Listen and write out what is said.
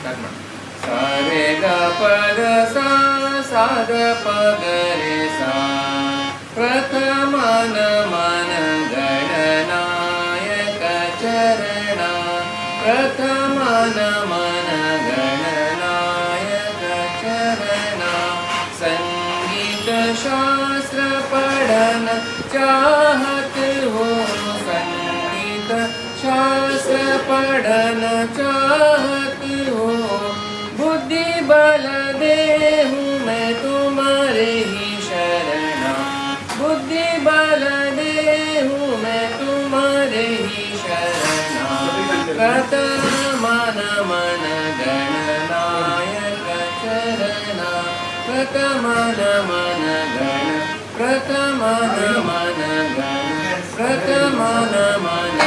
Start ಮಾಡಿ. ಸ ರೇ ಗ ಪ ಗ ಸ ಸ ಗ ಪ ಗ ರೇ ಸ ಪ್ರಥಮ ನಮನ ಗಣನಾಯಕ ಚರಣ ಪ್ರಥಮ ನಮನ ಗಣನಾಯಕ ಚರಣ संगीत शास्त्र पढ़न चाहत हो संगीत शास्त्र पढ़न चाहत हो बुद्धि बल देहूँ मैं तुम्हारे ही शरणा बुद्धि बल देहूँ मैं तुम्हारे ही शरणा प्रथम नमन गणनायक चरणा प्रथम नमन गण प्रथम नमन गण प्रथम नमन